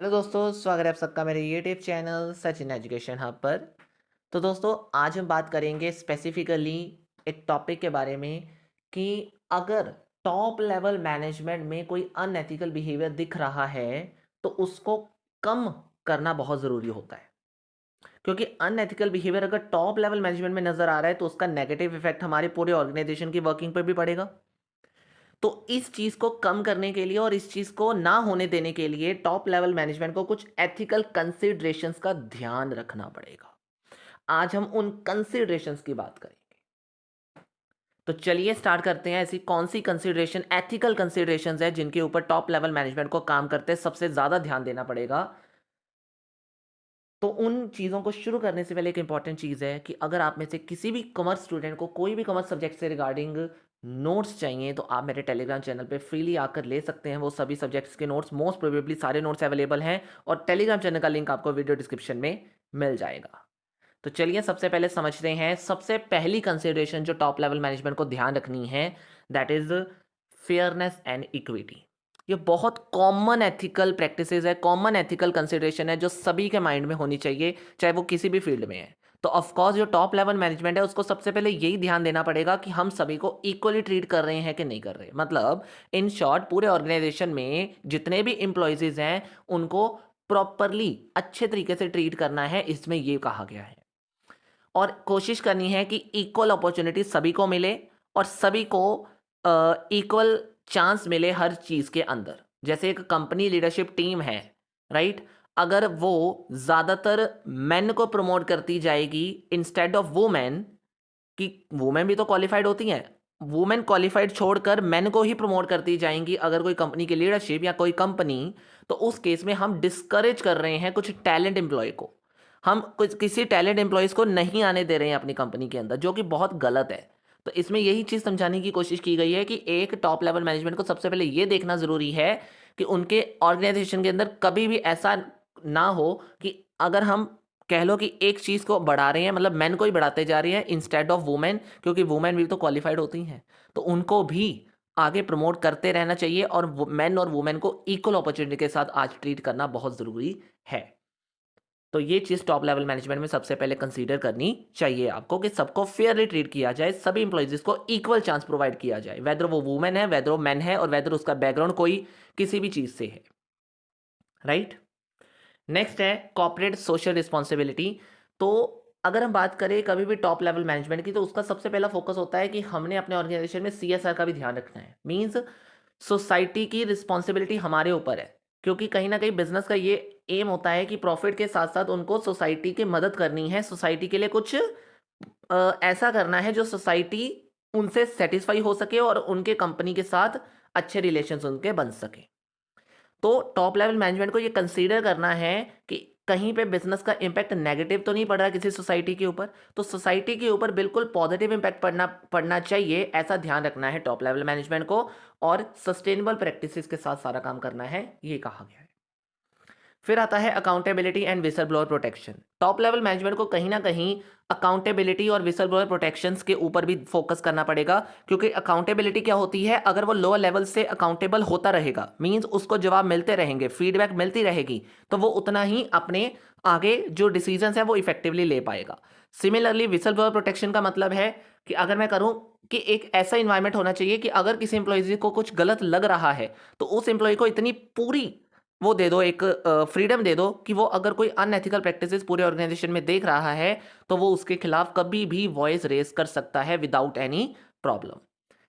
Hello दोस्तों, स्वागत है आप सबका मेरे YouTube channel Sachin education hub पर। तो दोस्तों, आज हम बात करेंगे स्पेसिफिकली एक टॉपिक के बारे में कि अगर टॉप लेवल मैनेजमेंट में कोई अनएथिकल बिहेवियर दिख रहा है तो उसको कम करना बहुत ज़रूरी होता है। क्योंकि अनएथिकल बिहेवियर अगर टॉप लेवल मैनेजमेंट में नज़र आ रहा है तो उसका नेगेटिव इफेक्ट हमारे पूरे ऑर्गेनाइजेशन की वर्किंग पर भी पड़ेगा। तो इस चीज़ को कम करने के लिए और इस चीज़ को ना होने देने के लिए टॉप लेवल मैनेजमेंट को कुछ एथिकल कंसिडरेशंस का ध्यान रखना पड़ेगा। आज हम उन कंसिडरेशंस की बात करेंगे। तो चलिए स्टार्ट करते हैं। ऐसी कौन सी कंसिडरेशन एथिकल कंसिडरेशंस है जिनके ऊपर टॉप लेवल मैनेजमेंट को काम करते सबसे ज़्यादा ध्यान देना पड़ेगा। तो उन चीज़ों को शुरू करने से पहले एक इंपॉर्टेंट चीज़ है कि अगर आप में से किसी भी कॉमर्स स्टूडेंट को कोई भी कॉमर्स सब्जेक्ट से रिगार्डिंग नोट्स चाहिए तो आप मेरे टेलीग्राम चैनल पे फ्रीली आकर ले सकते हैं। वो सभी सब्जेक्ट्स के नोट्स, मोस्ट प्रोबेबली सारे नोट्स अवेलेबल हैं और टेलीग्राम चैनल का लिंक आपको वीडियो डिस्क्रिप्शन में मिल जाएगा। तो चलिए सबसे पहले समझते हैं सबसे पहली कंसिडरेशन जो टॉप लेवल मैनेजमेंट को ध्यान रखनी है, that is fairness and equity. ये बहुत कॉमन एथिकल प्रैक्टिसेस है, कॉमन एथिकल कंसिडरेशन है जो सभी के माइंड में होनी चाहिए, चाहे वो किसी भी फील्ड में है। तो ऑफकोर्स जो टॉप लेवल मैनेजमेंट है उसको सबसे पहले यही ध्यान देना पड़ेगा कि हम सभी को इक्वली ट्रीट कर रहे हैं कि नहीं कर रहे। मतलब इन शॉर्ट पूरे ऑर्गेनाइजेशन में जितने भी एम्प्लॉयज़ हैं उनको प्रॉपरली अच्छे तरीके से ट्रीट करना है, इसमें ये कहा गया है। और कोशिश करनी है कि इक्वल अपॉर्चुनिटी सभी को मिले और सभी को इक्वल चांस मिले हर चीज़ के अंदर। जैसे एक कंपनी लीडरशिप टीम है, राइट? अगर वो ज़्यादातर मेन को प्रमोट करती जाएगी इंस्टेड ऑफ वुमेन, कि वुमेन भी तो क्वालिफाइड होती हैं, वुमेन क्वालिफाइड छोड़कर मेन को ही प्रमोट करती जाएंगी अगर कोई कंपनी की लीडरशिप या कोई कंपनी, तो उस केस में हम डिस्करेज कर रहे हैं कुछ टैलेंट एम्प्लॉय को। हम कुछ किसी टैलेंट एम्प्लॉयज़ को नहीं आने दे रहे हैं अपनी कंपनी के अंदर, जो कि बहुत गलत है। तो इसमें यही चीज़ समझाने की कोशिश की गई है कि एक टॉप लेवल मैनेजमेंट को सबसे पहले ये देखना ज़रूरी है कि उनके ऑर्गेनाइजेशन के अंदर कभी भी ऐसा ना हो कि अगर हम कह लो कि एक चीज़ को बढ़ा रहे हैं, मतलब मेन को ही बढ़ाते जा रही है इंस्टेड ऑफ वुमेन, क्योंकि वुमेन भी तो क्वालिफाइड होती हैं, तो उनको भी आगे प्रमोट करते रहना चाहिए और मेन और वुमेन को इक्वल अपॉर्चुनिटी के साथ आज ट्रीट करना बहुत ज़रूरी है। तो ये चीज़ टॉप लेवल मैनेजमेंट में सबसे पहले कंसीडर करनी चाहिए आपको कि सबको फेयरली ट्रीट किया जाए, सभी इंप्लॉइज को इक्वल चांस प्रोवाइड किया जाए, वेदर वो वुमेन है, वेदर वो मैन है और वेदर उसका बैकग्राउंड कोई किसी भी चीज़ से है, राइट? नेक्स्ट है कॉर्पोरेट सोशल रिस्पॉन्सिबिलिटी। तो अगर हम बात करें कभी भी टॉप लेवल मैनेजमेंट की तो उसका सबसे पहला फोकस होता है कि हमने अपने ऑर्गेनाइजेशन में सीएसआर का भी ध्यान रखना है। मींस सोसाइटी की रिस्पॉन्सिबिलिटी हमारे ऊपर है, क्योंकि कहीं ना कहीं बिजनेस का ये एम होता है कि प्रॉफिट के साथ साथ उनको सोसाइटी की मदद करनी है, सोसाइटी के लिए कुछ ऐसा करना है जो सोसाइटी उनसे सेटिस्फाई हो सके और उनके कंपनी के साथ अच्छे रिलेशंस उनके बन सके। तो टॉप लेवल मैनेजमेंट को ये कंसीडर करना है कि कहीं पे बिजनेस का इम्पैक्ट नेगेटिव तो नहीं पड़ रहा किसी सोसाइटी के ऊपर, तो सोसाइटी के ऊपर बिल्कुल पॉजिटिव इम्पैक्ट पड़ना पड़ना चाहिए, ऐसा ध्यान रखना है टॉप लेवल मैनेजमेंट को। और सस्टेनेबल प्रैक्टिसेस के साथ सारा काम करना है, ये कहा गया है। फिर आता है accountability and whistle blower protection. Top level management को कहीं ना कहीं अकाउंटेबिलिटी और विसल ब्लोअर प्रोटेक्शंस के ऊपर भी फोकस करना पड़ेगा, क्योंकि अकाउंटेबिलिटी क्या होती है, अगर वो लोअर लेवल से अकाउंटेबल होता रहेगा, मींस उसको जवाब मिलते रहेंगे, फीडबैक मिलती रहेगी, तो वो उतना ही अपने आगे जो डिसीजंस है वो इफेक्टिवली ले पाएगा। सिमिलरली विसल ब्लोअर प्रोटेक्शन का मतलब है कि अगर मैं करूं कि एक ऐसा इन्वायरमेंट होना चाहिए कि अगर किसी एम्प्लॉयज को कुछ गलत लग रहा है तो उस एम्प्लॉय को इतनी पूरी वो दे दो, एक फ्रीडम दे दो कि वो अगर कोई अनएथिकल प्रैक्टिसेस पूरे ऑर्गेनाइजेशन में देख रहा है तो वो उसके खिलाफ कभी भी वॉइस रेज कर सकता है विदाउट एनी प्रॉब्लम।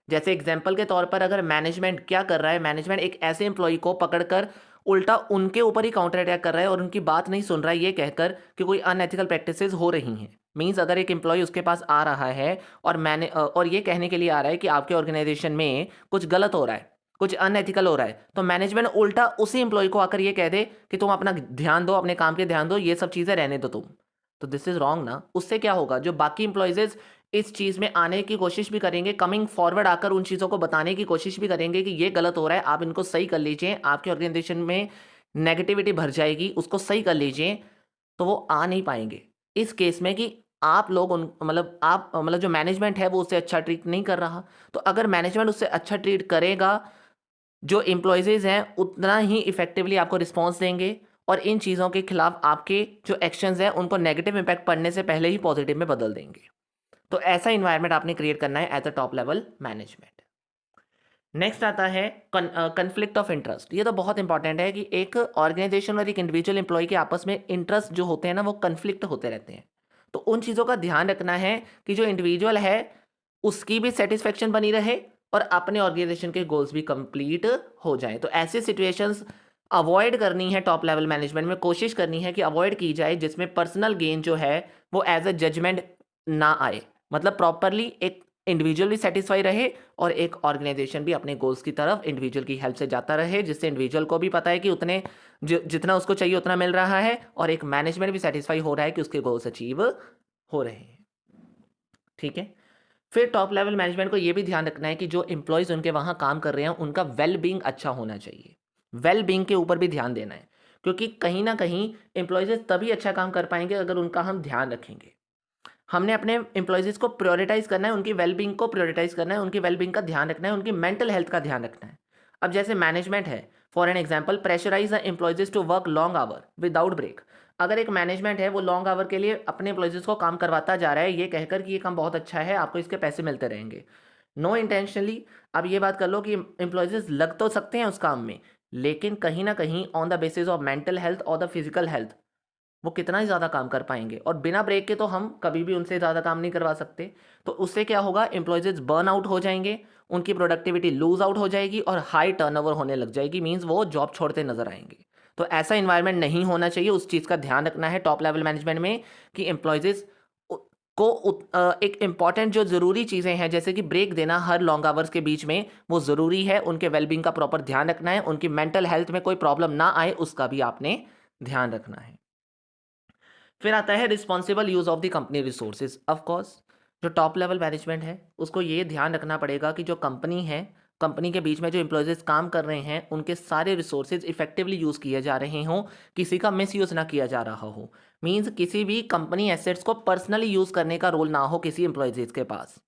जैसे एग्जांपल के तौर पर अगर मैनेजमेंट क्या कर रहा है, मैनेजमेंट एक ऐसे एम्प्लॉय को पकड़कर उल्टा उनके ऊपर ही काउंटर अटैक कर रहा है और उनकी बात नहीं सुन रहा है, ये कहकर कि कोई अनएथिकल प्रैक्टिसेस हो रही हैं। मींस अगर एक एम्प्लॉय उसके पास आ रहा है और मैंने और ये कहने के लिए आ रहा है कि आपके ऑर्गेनाइजेशन में कुछ गलत हो रहा है, कुछ अनएथिकल हो रहा है, तो मैनेजमेंट उल्टा उसी एम्प्लॉय को आकर ये कह दे कि तुम अपना ध्यान दो, अपने काम पे ध्यान दो, ये सब चीज़ें रहने दो तुम, तो दिस इज रॉन्ग ना। उससे क्या होगा, जो बाकी इंप्लॉयज इस चीज़ में आने की कोशिश भी करेंगे, कमिंग फॉरवर्ड आकर उन चीज़ों को बताने की कोशिश भी करेंगे कि ये गलत हो रहा है, आप इनको सही कर लीजिए, आपके ऑर्गेनाइजेशन में नेगेटिविटी भर जाएगी, उसको सही कर लीजिए, तो वो आ नहीं पाएंगे। इस केस में कि आप लोग उन मतलब आप मतलब जो मैनेजमेंट है वो उससे अच्छा ट्रीट नहीं कर रहा, तो अगर मैनेजमेंट उससे अच्छा ट्रीट करेगा, जो एम्प्लॉयज़ हैं उतना ही इफेक्टिवली आपको रिस्पॉन्स देंगे और इन चीज़ों के खिलाफ आपके जो एक्शंस हैं उनको नेगेटिव इम्पैक्ट पड़ने से पहले ही पॉजिटिव में बदल देंगे। तो ऐसा इन्वायरमेंट आपने क्रिएट करना है as a top level management. Next आता है कन्फ्लिक्ट ऑफ इंटरेस्ट। ये तो बहुत इंपॉर्टेंट है कि एक ऑर्गेनाइजेशन और एक इंडिविजुअल एम्प्लॉय के आपस में इंटरेस्ट जो होते हैं ना वो कन्फ्लिक्ट होते रहते हैं। तो उन चीज़ों का ध्यान रखना है कि जो इंडिविजुअल है उसकी भी सेटिस्फेक्शन बनी रहे और अपने ऑर्गेनाइजेशन के गोल्स भी कंप्लीट हो जाए। तो ऐसे सिचुएशंस अवॉइड करनी है, टॉप लेवल मैनेजमेंट में कोशिश करनी है कि अवॉइड की जाए जिसमें पर्सनल गेन जो है वो एज अ जजमेंट ना आए। मतलब प्रॉपरली एक इंडिविजुअल भी सेटिस्फाई रहे और एक ऑर्गेनाइजेशन भी अपने गोल्स की तरफ इंडिविजुअल की हेल्प से जाता रहे, जिससे इंडिविजुअल को भी पता है कि उतने जितना उसको चाहिए उतना मिल रहा है और एक मैनेजमेंट भी सेटिस्फाई हो रहा है कि उसके गोल्स अचीव हो रहे हैं। ठीक है। फिर टॉप लेवल मैनेजमेंट को ये भी ध्यान रखना है कि जो एम्प्लॉयज़ उनके वहाँ काम कर रहे हैं उनका वेल बींग अच्छा होना चाहिए। वेल बींग के ऊपर भी ध्यान देना है, क्योंकि कहीं ना कहीं एम्प्लॉयज़ तभी अच्छा काम कर पाएंगे अगर उनका हम ध्यान रखेंगे। हमने अपने एम्प्लॉयज़ को प्रायोरिटाइज़ करना है, उनकी वेलबींग को प्रायोरिटाइज़ करना है, उनकी वेलबींग का ध्यान रखना है, उनकी मेंटल हेल्थ का ध्यान रखना है। अब जैसे मैनेजमेंट है, for an example pressurize the employees to work long hour without break. अगर एक मैनेजमेंट है वो लॉन्ग आवर के लिए अपने एम्प्लॉयज़ को काम करवाता जा रहा है ये कहकर कि ये काम बहुत अच्छा है, आपको इसके पैसे मिलते रहेंगे, नो इंटेंशनली। अब ये बात कर लो कि एम्प्लॉयज़ लग तो सकते हैं उस काम में, लेकिन कहीं ना कहीं on the basis of mental health और द फिजिकल हेल्थ वो कितना ही ज़्यादा काम कर पाएंगे, और बिना ब्रेक के तो हम कभी भी उनसे ज़्यादा काम नहीं करवा सकते। तो उससे क्या होगा, एम्प्लॉयज़ बर्न आउट हो जाएंगे, उनकी प्रोडक्टिविटी लूज आउट हो जाएगी और हाई टर्नओवर होने लग जाएगी, मींस वो जॉब छोड़ते नजर आएंगे। तो ऐसा इन्वायरमेंट नहीं होना चाहिए, उस चीज़ का ध्यान रखना है टॉप लेवल मैनेजमेंट में कि एम्प्लॉयज़ को एक इम्पॉर्टेंट जो ज़रूरी चीज़ें हैं जैसे कि ब्रेक देना हर लॉन्ग आवर्स के बीच में वो ज़रूरी है, उनके वेलबींग का प्रॉपर ध्यान रखना है, उनकी मेंटल हेल्थ में कोई प्रॉब्लम ना आए उसका भी आपने ध्यान रखना है। फिर आता है responsible use of the company resources. Of course जो टॉप लेवल मैनेजमेंट है उसको ये ध्यान रखना पड़ेगा कि जो कंपनी है, कंपनी के बीच में जो एम्प्लॉयज़ काम कर रहे हैं उनके सारे रिसोर्सेज इफेक्टिवली यूज़ किए जा रहे हों, किसी का मिस यूज़ ना किया जा रहा हो। मीन्स किसी भी कंपनी एसेट्स को पर्सनली यूज़ करने का रोल ना हो किसी एम्प्लॉयज़ के पास।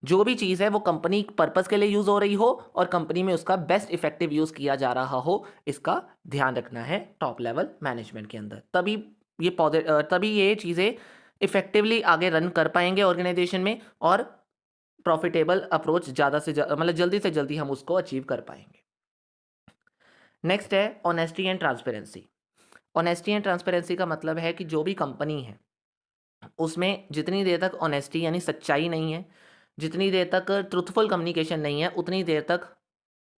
जो भी चीज़ है वो कंपनी पर्पस के लिए यूज़ हो रही हो और कंपनी में उसका बेस्ट इफेक्टिव यूज़ किया जा रहा हो, इसका ध्यान रखना है टॉप लेवल मैनेजमेंट के अंदर। तभी ये चीज़ें इफेक्टिवली आगे रन कर पाएंगे ऑर्गेनाइजेशन में और प्रॉफिटेबल अप्रोच ज़्यादा से ज़्यादा मतलब जल्दी से जल्दी हम उसको अचीव कर पाएंगे। नेक्स्ट है honesty and transparency. Honesty and transparency का मतलब है कि जो भी कंपनी है उसमें जितनी देर तक ऑनेस्टी यानी सच्चाई नहीं है, जितनी देर तक ट्रुथफुल कम्युनिकेशन नहीं है, उतनी देर तक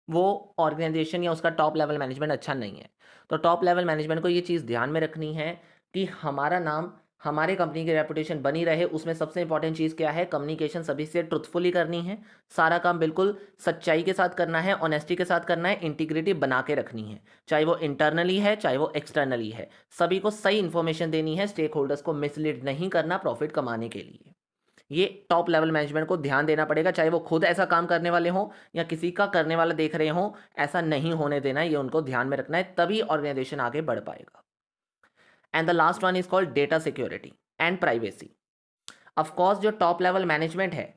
वो ऑर्गेनाइजेशन या उसका टॉप लेवल मैनेजमेंट अच्छा नहीं है। तो टॉप लेवल मैनेजमेंट को ये चीज़ ध्यान में रखनी है कि हमारा नाम, हमारे कंपनी की रेपुटेशन बनी रहे। उसमें सबसे इंपॉर्टेंट चीज़ क्या है, कम्युनिकेशन सभी से ट्रुथफुली करनी है, सारा काम बिल्कुल सच्चाई के साथ करना है, ऑनेस्टी के साथ करना है, इंटीग्रिटी बना के रखनी है, चाहे वो इंटरनली है चाहे वो एक्सटर्नली है, सभी को सही इन्फॉर्मेशन देनी है, स्टेक होल्डर्स को मिसलीड नहीं करना प्रॉफिट कमाने के लिए। ये टॉप लेवल मैनेजमेंट को ध्यान देना पड़ेगा, चाहे वो खुद ऐसा काम करने वाले हों या किसी का करने वाला देख रहे हों, ऐसा नहीं होने देना है, ये उनको ध्यान में रखना है, तभी ऑर्गेनाइजेशन आगे बढ़ पाएगा। And the last one is called data security and privacy. Of course जो टॉप लेवल मैनेजमेंट है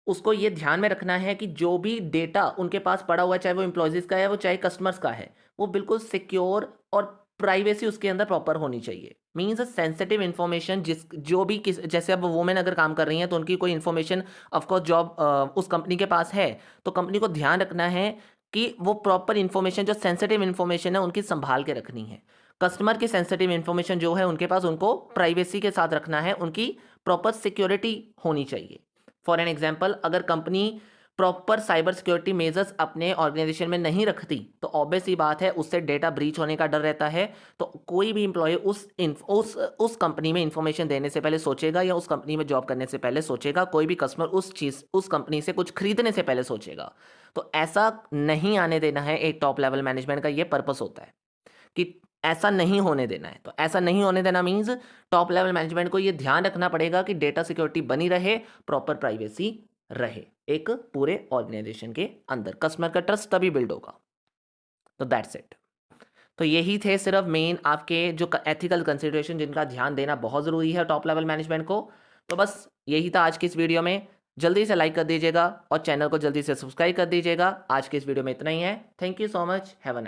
उसको ये ध्यान में रखना है कि जो भी डेटा उनके पास पड़ा हुआ है, चाहे वो एम्प्लॉयज़ का है वो चाहे कस्टमर्स का है, वो बिल्कुल सिक्योर और प्राइवेसी उसके अंदर प्रॉपर होनी चाहिए। मीन्स सेंसिटिव इन्फॉर्मेशन जिस जो भी किस जैसे अब वुमेन अगर काम कर रही हैं तो उनकी कोई इन्फॉर्मेशन ऑफकोर्स जॉब उस कंपनी के पास है, तो कंपनी को ध्यान रखना है कि वो प्रॉपर इन्फॉर्मेशन जो सेंसिटिव इन्फॉर्मेशन है उनकी संभाल के रखनी है। कस्टमर की सेंसिटिव इन्फॉर्मेशन जो है उनके पास उनको प्राइवेसी के साथ रखना है, उनकी प्रॉपर सिक्योरिटी होनी चाहिए। फॉर एन एग्जाम्पल अगर company proper cyber security measures अपने ऑर्गेनाइजेशन में नहीं रखती तो ऑब्वियस ही बात है उससे डेटा ब्रीच होने का डर रहता है। तो कोई भी इंप्लॉय उस कंपनी में इंफॉर्मेशन देने से पहले सोचेगा या उस कंपनी में जॉब करने से पहले सोचेगा, कोई भी कस्टमर उस कंपनी से कुछ खरीदने से पहले सोचेगा। तो ऐसा नहीं आने देना है, एक टॉप लेवल मैनेजमेंट का ये पर्पस होता है कि ऐसा नहीं होने देना है। तो ऐसा नहीं होने देना मीन्स टॉप लेवल मैनेजमेंट को ये ध्यान रखना पड़ेगा कि डेटा सिक्योरिटी बनी रहे, प्रॉपर प्राइवेसी रहे एक पूरे ऑर्गेनाइजेशन के अंदर, कस्टमर का ट्रस्ट तभी बिल्ड होगा। तो दैट्स इट। तो यही थे सिर्फ मेन आपके जो एथिकल कंसिडरेशन जिनका ध्यान देना बहुत ज़रूरी है टॉप लेवल मैनेजमेंट को। तो बस यही था आज की इस वीडियो में। जल्दी से लाइक कर दीजिएगा और चैनल को जल्दी से सब्सक्राइब कर दीजिएगा। आज के इस वीडियो में इतना ही है। Thank you so much. Have a nice